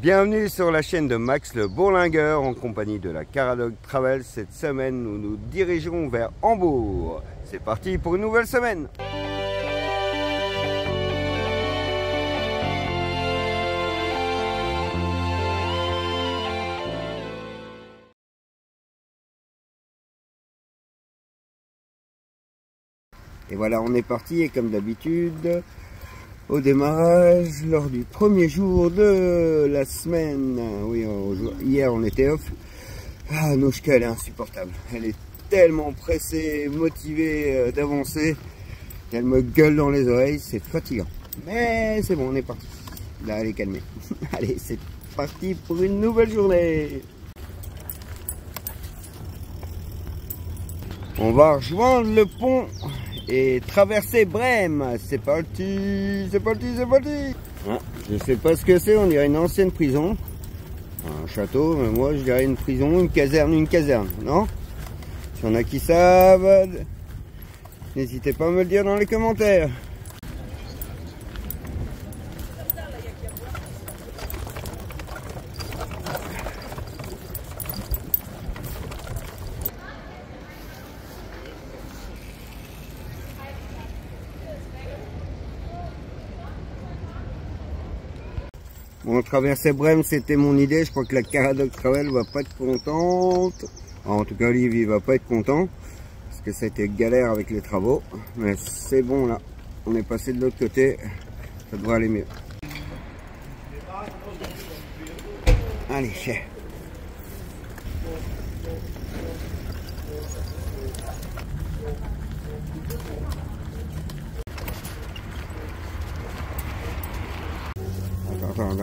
Bienvenue sur la chaîne de Max le Bourlingueur en compagnie de la Caradoc Travel. Cette semaine, nous nous dirigeons vers Hambourg. C'est parti pour une nouvelle semaine. Et voilà, on est parti et comme d'habitude, au démarrage, lors du premier jour de la semaine, oui, hier on était off, Nouchka elle est insupportable, elle est tellement pressée, motivée d'avancer, qu'elle me gueule dans les oreilles, c'est fatigant. Mais c'est bon, on est parti, là elle est calmée. Allez, c'est parti pour une nouvelle journée. On va rejoindre le pont et traverser Brême. C'est parti, c'est parti, c'est parti. Ah, je sais pas ce que c'est, on dirait une ancienne prison. Un château, mais moi je dirais une prison, une caserne, non? Si on a qui savent, n'hésitez pas à me le dire dans les commentaires. Bon, traverser Brême, c'était mon idée. Je crois que la Caradoc Travel va pas être contente. En tout cas, Olivier va pas être content. Parce que ça a été galère avec les travaux. Mais c'est bon là. On est passé de l'autre côté. Ça devrait aller mieux. Allez, chef. Attends.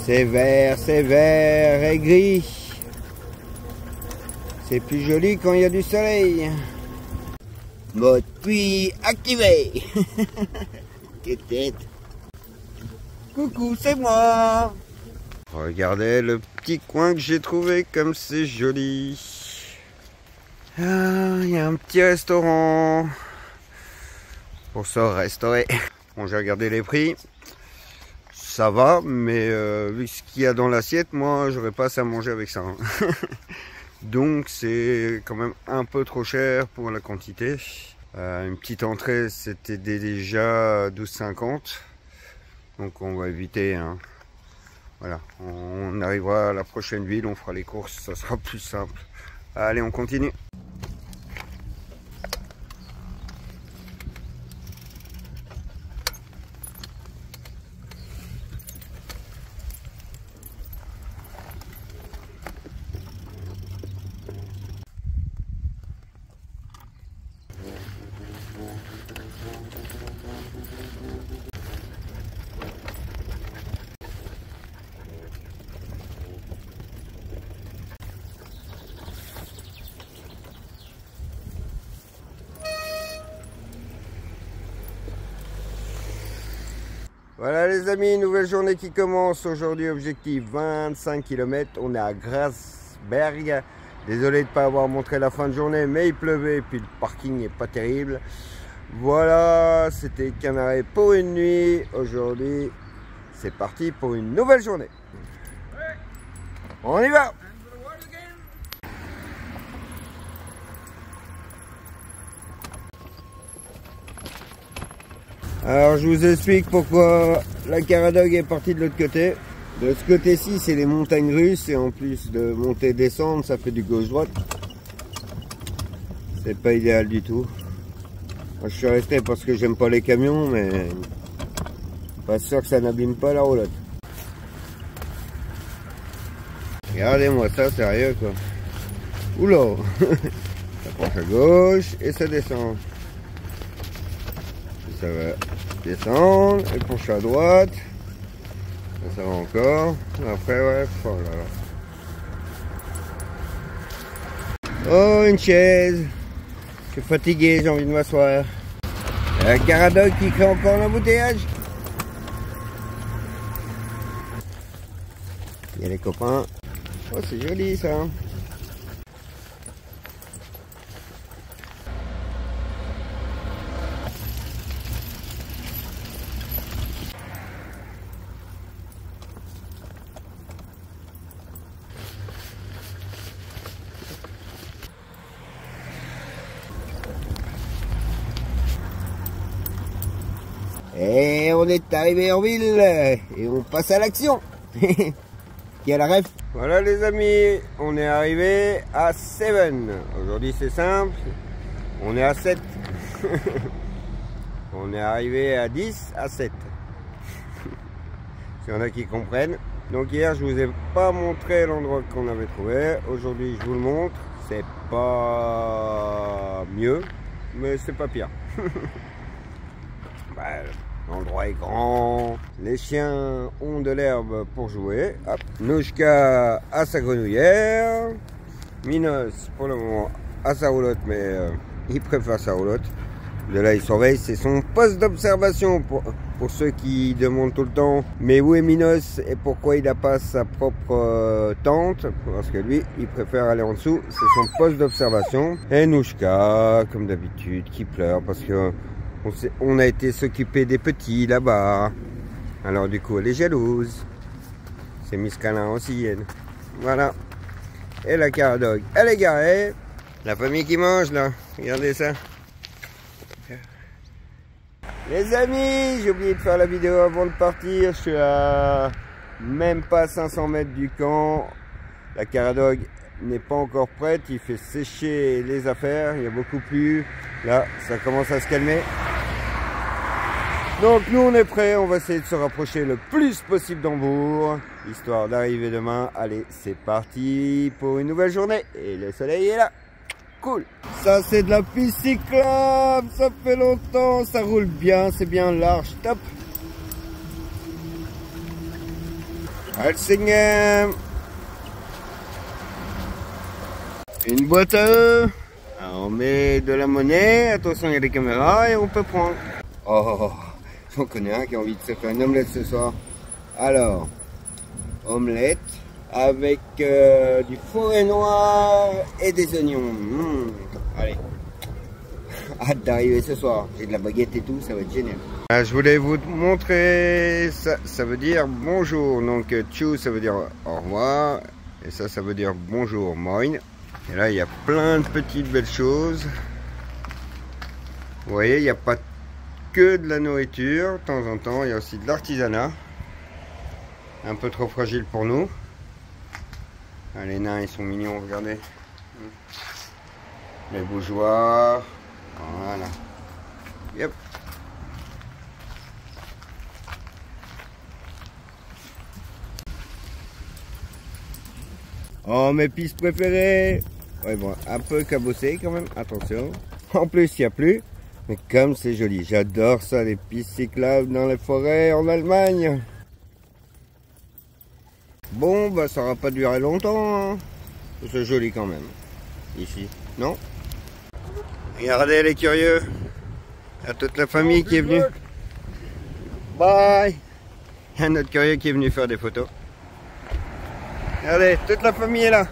C'est vert et gris. C'est plus joli quand il y a du soleil. Mode pluie activé. Coucou, c'est moi. Regardez le petit coin que j'ai trouvé comme c'est joli. Il y a un petit restaurant pour se restaurer. Bon, j'ai regardé les prix. Ça va, mais vu ce qu'il y a dans l'assiette, moi, j'aurais pas assez à manger avec ça. Hein. Donc, c'est quand même un peu trop cher pour la quantité. Une petite entrée, c'était déjà 12,50. Donc, on va éviter. Hein. Voilà, on arrivera à la prochaine ville, on fera les courses, ça sera plus simple. Allez, on continue. Voilà les amis, nouvelle journée qui commence. Aujourd'hui, objectif 25 km. On est à Grasberg. Désolé de ne pas avoir montré la fin de journée, mais il pleuvait et puis le parking n'est pas terrible. Voilà, c'était qu'un arrêt pour une nuit. Aujourd'hui, c'est parti pour une nouvelle journée. On y va! Alors je vous explique pourquoi la Caradoc est partie de l'autre côté. De ce côté-ci, c'est les montagnes russes et en plus de monter et descendre, ça fait du gauche-droite. C'est pas idéal du tout. Moi, je suis resté parce que j'aime pas les camions, mais pas sûr que ça n'abîme pas la roulotte. Regardez-moi ça, sérieux quoi. Oula. Ça penche à gauche et ça descend. Ça va descendre et pencher à droite. Ça va encore. Après, ouais, oh là là. Oh, une chaise. Je suis fatigué, j'ai envie de m'asseoir. La Caradoc qui crée encore l'embouteillage. Il y a les copains. Oh, c'est joli ça. Et on est arrivé en ville et on passe à l'action. Qui a la ref? Voilà les amis, on est arrivé à 7. Aujourd'hui c'est simple, on est à 7. On est arrivé à 10 à 7. S'il y en a qui comprennent. Donc hier je vous ai pas montré l'endroit qu'on avait trouvé. Aujourd'hui je vous le montre. C'est pas mieux, mais c'est pas pire. L'endroit est grand, les chiens ont de l'herbe pour jouer. Hop. Nouchka à sa grenouillère, Minos pour le moment à sa roulotte, mais il préfère sa roulotte. De là il surveille, c'est son poste d'observation pour ceux qui demandent tout le temps mais où est Minos et pourquoi il n'a pas sa propre tente, parce que lui il préfère aller en dessous, c'est son poste d'observation. Et Nouchka comme d'habitude qui pleure parce que on a été s'occuper des petits là-bas. Alors du coup elle est jalouse. C'est Miss Câlin aussi elle. Voilà. Et la Caradog, elle est garée. La famille qui mange là. Regardez ça. Les amis, j'ai oublié de faire la vidéo avant de partir. Je suis à même pas 500 mètres du camp. La Caradog n'est pas encore prête. Il fait sécher les affaires. Il y a beaucoup plu. Là, ça commence à se calmer. Donc nous on est prêts, on va essayer de se rapprocher le plus possible d'Hambourg, histoire d'arriver demain. Allez, c'est parti pour une nouvelle journée et le soleil est là. Cool. Ça c'est de la piste cyclable, ça fait longtemps, ça roule bien, c'est bien large, top. Helsingem. Une boîte à eux. Alors, on met de la monnaie, attention il y a des caméras et on peut prendre. Oh. On connaît un qui a envie de se faire une omelette ce soir. Alors, omelette avec du forêt noir et des oignons. Allez, hâte d'arriver ce soir. J'ai de la baguette et tout, ça va être génial. Je voulais vous montrer ça. Ça veut dire bonjour. Donc, tchou, ça veut dire au revoir. Et ça veut dire bonjour, moin. Et là, il y a plein de petites belles choses. Vous voyez, il n'y a pas que de la nourriture, de temps en temps, il y a aussi de l'artisanat. Un peu trop fragile pour nous. Ah, les nains, ils sont mignons, regardez. Les bougeoirs. Voilà. Yep. Oh, mes pistes préférées. Ouais, bon, un peu cabossé quand même, attention. En plus, il n'y a plus. Mais comme c'est joli, j'adore ça, les pistes cyclables dans les forêts en Allemagne. Bon, bah ça aura pas duré longtemps, hein. C'est joli quand même, ici, non? Regardez les curieux, il y a toute la famille qui est venue. Bye. Il y a un autre curieux qui est venu faire des photos. Regardez, toute la famille est là.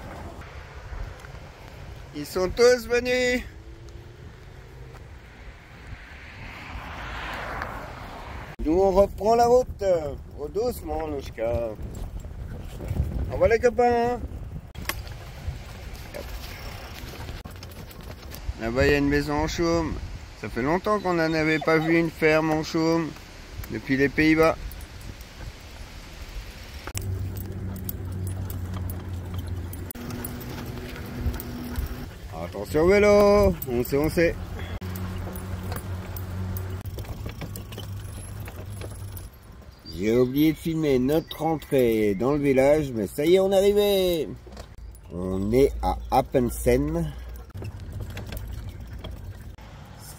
Ils sont tous venus. Nous on reprend la route, doucement Nouchka. Au revoir les copains. Là-bas il y a une maison en chaume. Ça fait longtemps qu'on n'en avait pas vu une ferme en chaume, depuis les Pays-Bas. Attention vélo, on sait. J'ai oublié de filmer notre entrée dans le village, mais ça y est, on est arrivé. On est à Appensen.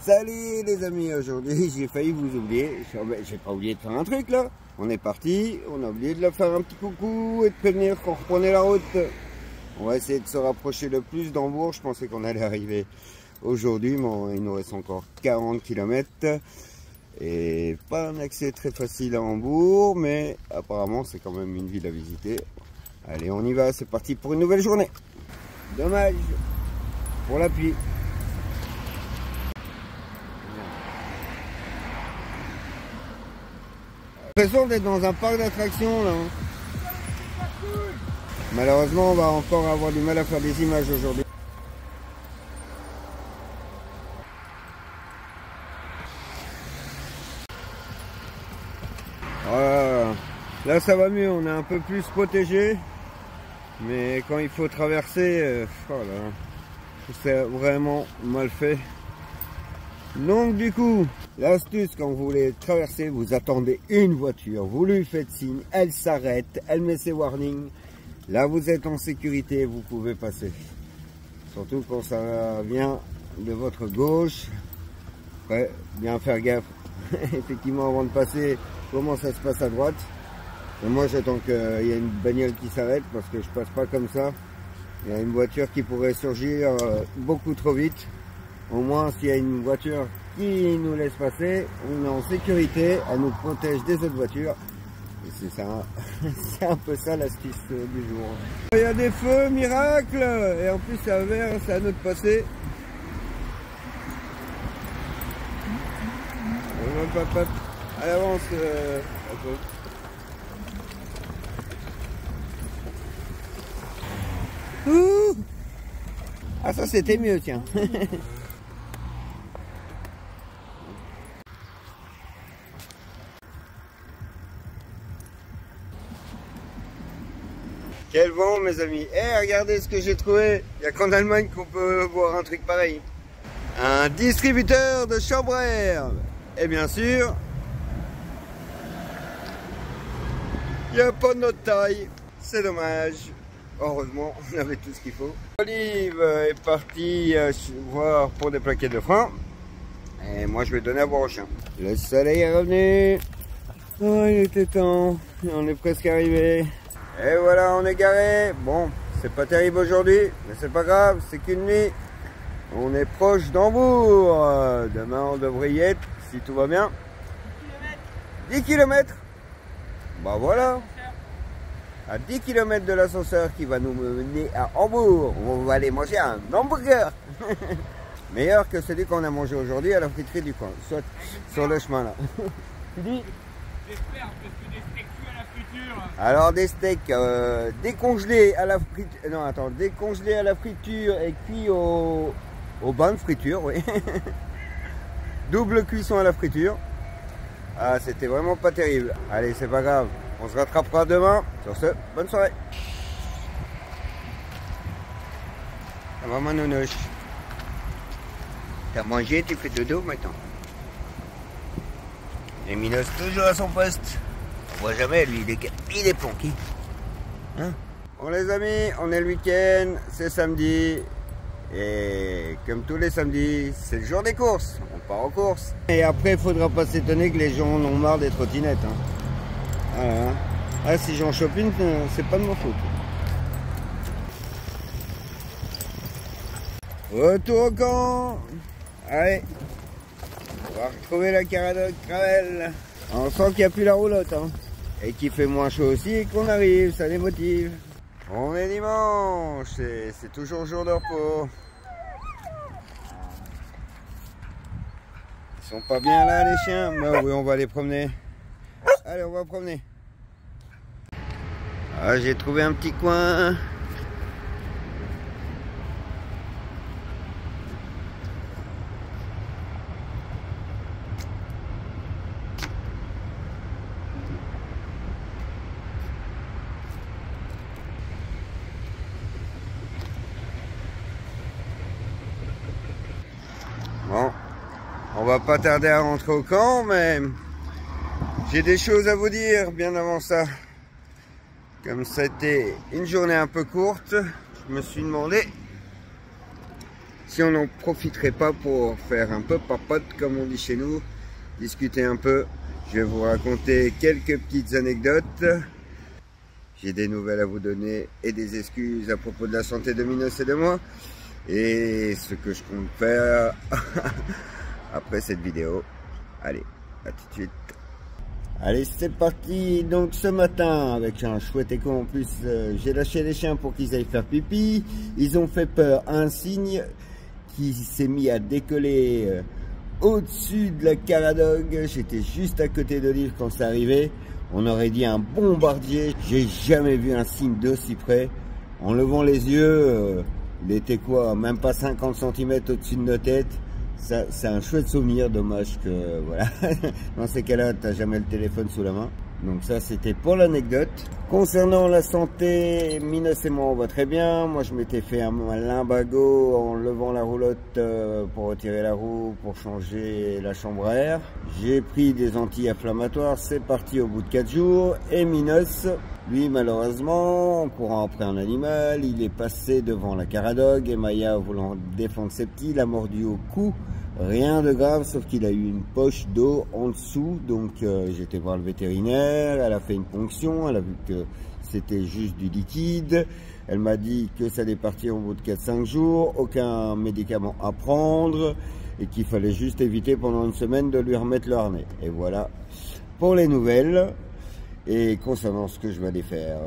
Salut les amis, aujourd'hui j'ai failli vous oublier. J'ai pas oublié de faire un truc là. On est parti, on a oublié de leur faire un petit coucou et de prévenir qu'on reprenait la route. On va essayer de se rapprocher le plus d'Hambourg. Je pensais qu'on allait arriver aujourd'hui, mais il nous reste encore 40 km. Et pas un accès très facile à Hambourg, mais apparemment c'est quand même une ville à visiter. Allez, on y va, c'est parti pour une nouvelle journée. Dommage pour la pluie. J'ai l'impression d'être dans un parc d'attractions là. Malheureusement, on va encore avoir du mal à faire des images aujourd'hui. Voilà. Là ça va mieux, on est un peu plus protégé. Mais quand il faut traverser, voilà, c'est vraiment mal fait. Donc du coup, l'astuce quand vous voulez traverser, vous attendez une voiture, vous lui faites signe, elle s'arrête, elle met ses warnings. Là vous êtes en sécurité, vous pouvez passer. Surtout quand ça vient de votre gauche. Après, bien faire gaffe, effectivement avant de passer, comment ça se passe à droite. Et moi j'attends qu'il y ait une bagnole qui s'arrête parce que je passe pas comme ça. Il y a une voiture qui pourrait surgir beaucoup trop vite. Au moins s'il y a une voiture qui nous laisse passer, on est en sécurité, elle nous protège des autres voitures. Et c'est ça, c'est un peu ça l'astuce du jour. Il y a des feux, miracle. Et en plus c'est à vert, c'est à nous de passer. Hop, hop, à l'avance. Ouh, ah ça c'était mieux, tiens. Quel vent mes amis. Eh, regardez ce que j'ai trouvé. Il n'y a qu'en Allemagne qu'on peut voir un truc pareil. Un distributeur de chambre à air. Et bien sûr, il n'y a pas de notre taille. C'est dommage. Heureusement, on avait tout ce qu'il faut. Olive est partie voir pour des plaquettes de frein. Et moi, je vais donner à boire au chien. Le soleil est revenu. Oh, il était temps. On est presque arrivé. Et voilà, on est garé. Bon, c'est pas terrible aujourd'hui, mais c'est pas grave, c'est qu'une nuit. On est proche d'Hambourg. Demain, on devrait y être, si tout va bien. 10 km. Bah voilà. À 10 km de l'ascenseur qui va nous mener à Hambourg. On va aller manger un hamburger. Meilleur que celui qu'on a mangé aujourd'hui à la friterie du coin. Soit sur le chemin là. Tu dis ? J'espère, parce que des steaks cuits à la friture. Alors des steaks décongelés à la friture. Non attends, décongelés à la friture et cuits au bain de friture, oui. Double cuisson à la friture. Ah, c'était vraiment pas terrible. Allez, c'est pas grave. On se rattrapera demain. Sur ce, bonne soirée. Ça va, ma nounouche? T'as mangé, tu fais dodo maintenant. Et Minos toujours à son poste. On voit jamais, lui, il est planqué. Hein? Bon les amis, on est le week-end, c'est samedi. Et comme tous les samedis, c'est le jour des courses. On part en course. Et après, il faudra pas s'étonner que les gens en ont marre des trottinettes. Hein. Voilà. Ah, si j'en chope une, c'est pas de ma faute. Retour au camp. Allez. On va retrouver la Caradoc Gravel. On sent qu'il n'y a plus la roulotte. Hein. Et qu'il fait moins chaud aussi et qu'on arrive, ça les motive. On est dimanche, c'est toujours jour de repos. Ils sont pas bien là les chiens? Bah oui, on va les promener. Allez, on va promener. Ah, j'ai trouvé un petit coin. Bon, on va pas tarder à rentrer au camp, mais j'ai des choses à vous dire bien avant ça. Comme c'était une journée un peu courte, je me suis demandé si on n'en profiterait pas pour faire un peu papote, comme on dit chez nous, discuter un peu. Je vais vous raconter quelques petites anecdotes. J'ai des nouvelles à vous donner et des excuses à propos de la santé de Minos et de moi. Et ce que je compte faire après cette vidéo. Allez, à tout de suite. Allez, c'est parti. Donc ce matin, avec un chouette écho en plus, j'ai lâché les chiens pour qu'ils aillent faire pipi. Ils ont fait peur à un cygne qui s'est mis à décoller au-dessus de la Caradoc. J'étais juste à côté d'Olive quand c'est arrivé. On aurait dit un bombardier. J'ai jamais vu un cygne d'aussi près. En levant les yeux, il était quoi, même pas 50 cm au-dessus de nos têtes. C'est un chouette souvenir, dommage que, voilà, dans ces cas-là, t'as jamais le téléphone sous la main. Donc ça, c'était pour l'anecdote. Concernant la santé, Minos et moi, on va très bien. Moi, je m'étais fait un lumbago en levant la roulotte pour retirer la roue, pour changer la chambre à air. J'ai pris des anti-inflammatoires, c'est parti au bout de 4 jours. Et Minos, lui, malheureusement, en courant après un animal, il est passé devant la Caradogue et Maya, voulant défendre ses petits, l'a mordu au cou. Rien de grave, sauf qu'il a eu une poche d'eau en dessous. Donc j'ai été voir le vétérinaire, elle a fait une ponction, elle a vu que c'était juste du liquide. Elle m'a dit que ça allait partir au bout de 4-5 jours, aucun médicament à prendre et qu'il fallait juste éviter pendant une semaine de lui remettre le harnais. Et voilà pour les nouvelles. Et concernant ce que je vais aller faire,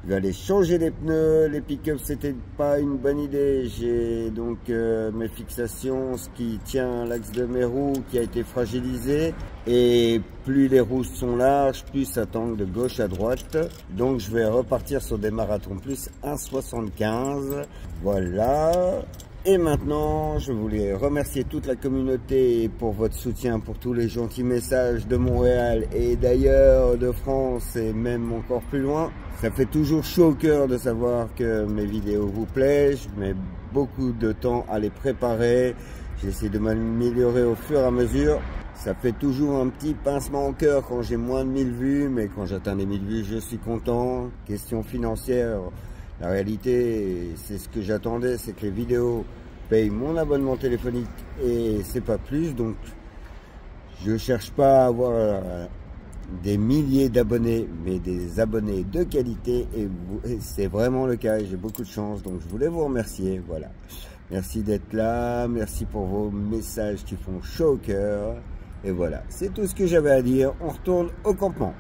je vais aller changer les pneus. Les pick-up, c'était pas une bonne idée. J'ai donc mes fixations, ce qui tient l'axe de mes roues qui a été fragilisé. Et plus les roues sont larges, plus ça tangue de gauche à droite. Donc je vais repartir sur des marathons plus 1,75. Voilà. Et maintenant, je voulais remercier toute la communauté pour votre soutien, pour tous les gentils messages de Montréal et d'ailleurs de France et même encore plus loin. Ça fait toujours chaud au cœur de savoir que mes vidéos vous plaisent. Je mets beaucoup de temps à les préparer. J'essaie de m'améliorer au fur et à mesure. Ça fait toujours un petit pincement au cœur quand j'ai moins de 1000 vues, mais quand j'atteins les 1000 vues, je suis content. Question financière. La réalité, c'est ce que j'attendais, c'est que les vidéos payent mon abonnement téléphonique et c'est pas plus. Donc, je cherche pas à avoir des milliers d'abonnés, mais des abonnés de qualité et c'est vraiment le cas. J'ai beaucoup de chance, donc je voulais vous remercier. Voilà. Merci d'être là, merci pour vos messages qui font chaud au cœur. Et voilà, c'est tout ce que j'avais à dire. On retourne au campement.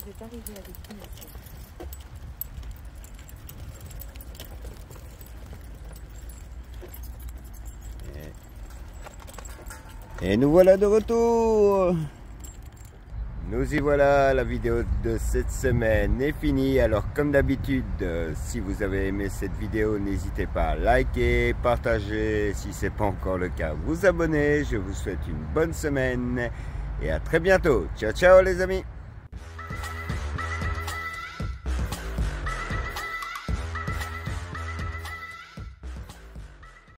Vous êtes arrivé à destination. Et nous voilà de retour. Nous y voilà, la vidéo de cette semaine est finie. Alors comme d'habitude, si vous avez aimé cette vidéo, n'hésitez pas à liker, partager. Si ce n'est pas encore le cas, vous abonner. Je vous souhaite une bonne semaine et à très bientôt. Ciao ciao les amis.